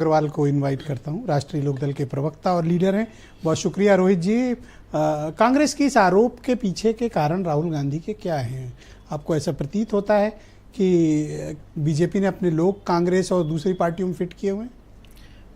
अग्रवाल को इनवाइट करता हूं, राष्ट्रीय लोकदल के प्रवक्ता और लीडर हैं। बहुत शुक्रिया रोहित जी। कांग्रेस की इस आरोप के पीछे के कारण राहुल गांधी के क्या हैं? आपको ऐसा प्रतीत होता है कि बीजेपी ने अपने लोग कांग्रेस और दूसरी पार्टियों में फिट किए हुए हैं?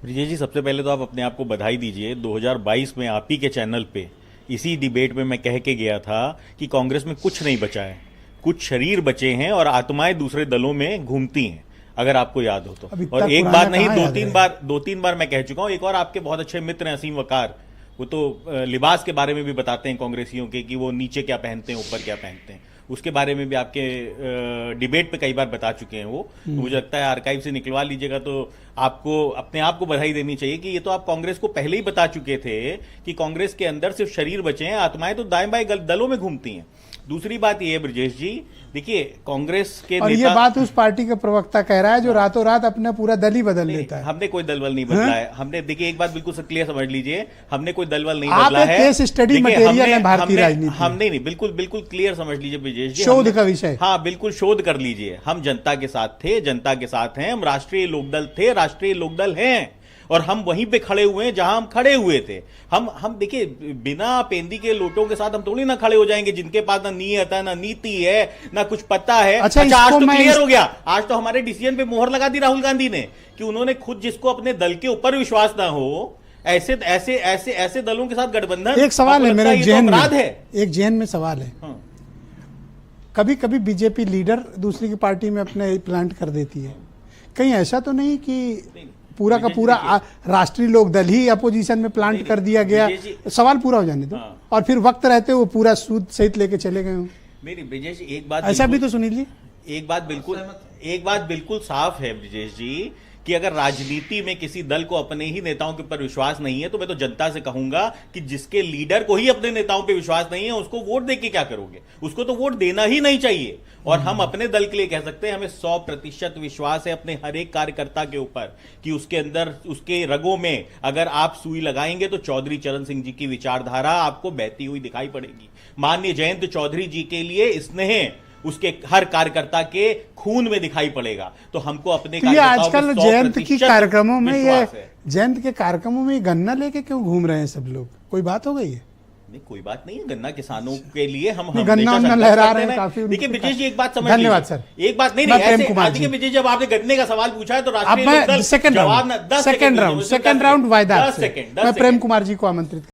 ब्रिजेश जी, सबसे पहले तो आप अपने आप को बधाई दीजिए। 2022 में आप ही के चैनल पे इसी डिबेट में मैं कह के गया था कि कांग्रेस में कुछ नहीं बचा है, कुछ शरीर बचे हैं और आत्माएं दूसरे दलों में घूमती हैं, अगर आपको याद हो तो। और एक बार नहीं, दो तीन बार मैं कह चुका हूं। एक और आपके बहुत अच्छे मित्र हैं असीम वकार, वो तो लिबास के बारे में भी बताते हैं कांग्रेसियों के कि वो नीचे क्या पहनते हैं ऊपर क्या पहनते हैं, उसके बारे में भी आपके डिबेट पे कई बार बता चुके हैं वो। तो मुझे लगता है आर्काइव से निकलवा लीजिएगा तो आपको अपने आप को बधाई देनी चाहिए कि ये तो आप कांग्रेस को पहले ही बता चुके थे कि कांग्रेस के अंदर सिर्फ शरीर बचे हैं, आत्माएं तो दाएं बाएं दलों में घूमती हैं। दूसरी बात ये है ब्रजेश जी, देखिए कांग्रेस के और ये बात उस पार्टी का प्रवक्ता कह रहा है जो रातों रात अपना पूरा दल ही बदल लेता है। हमने कोई दलबल नहीं बदला है। हमने, देखिए एक बात बिल्कुल क्लियर समझ लीजिए, हमने कोई दलबल नहीं बदला है। केस स्टडी मटेरियल है भारतीय राजनीति। हमने नहीं, बिल्कुल बिल्कुल क्लियर समझ लीजिए ब्रजेश जी, शोध का विषय। हाँ बिल्कुल शोध कर लीजिए। हम जनता के साथ थे, जनता के साथ हैं। हम राष्ट्रीय लोकदल थे, राष्ट्रीय लोकदल हैं, और हम वहीं पे खड़े हुए हैं जहां हम खड़े हुए थे। हम देखिए, बिना पेंदी के लोटों के साथ हम थोड़ी ना खड़े हो जाएंगे जिनके पास ना नीयत है, ना नीति है, ना कुछ पता है। अच्छा आज तो क्लियर हो गया। आज तो हमारे डिसीजन पे मोहर लगा दी राहुल गांधी ने कि उन्होंने खुद, जिसको अपने दल के ऊपर विश्वास ना हो, ऐसे ऐसे ऐसे ऐसे दलों के साथ गठबंधन। एक सवाल है मेरे जहन में, एक जहन में सवाल है। कभी कभी बीजेपी लीडर दूसरी की पार्टी में अपने प्लांट कर देती है, कहीं ऐसा तो नहीं कि पूरा का पूरा राष्ट्रीय लोकदल ही अपोजिशन में प्लांट कर दिया गया? सवाल पूरा हो जाने दो। और फिर वक्त रहते वो पूरा सूद सहित लेके चले गए हो। नहीं ब्रिजेश, एक बात ऐसा भी तो सुन लीजिए। एक बात बिल्कुल साफ है ब्रिजेश जी कि अगर राजनीति में किसी दल को अपने ही नेताओं के ऊपर विश्वास नहीं है तो मैं तो जनता से कहूंगा कि जिसके लीडर को ही अपने नेताओं पे विश्वास नहीं है उसको वोट देके क्या करोगे? उसको तो वोट देना ही नहीं चाहिए। और हम अपने दल के लिए कह सकते हैं, हमें 100% विश्वास है अपने हर एक कार्यकर्ता के ऊपर कि उसके अंदर, उसके रगों में अगर आप सुई लगाएंगे तो चौधरी चरण सिंह जी की विचारधारा आपको बहती हुई दिखाई पड़ेगी। माननीय जयंत चौधरी जी के लिए स्नेह उसके हर कार्यकर्ता के खून में दिखाई पड़ेगा। तो हमको अपने आजकल जयंत की कार्यक्रमों में, ये जयंत के कार्यक्रमों में गन्ना लेके क्यों घूम रहे हैं सब लोग? कोई बात हो गई है? नहीं, कोई बात नहीं है। गन्ना किसानों के लिए हम गन्ना लहरा रहे हैं काफी। देखिए ब्रिजेश जी, एक बात समझ, धन्यवाद सर। एक बात नहीं ऐसे ब्रिजेश, जब आपने गन्ने का सवाल पूछा है तो राष्ट्रीय सेकंड राउंड वायदा मैं प्रेम कुमार जी को आमंत्रित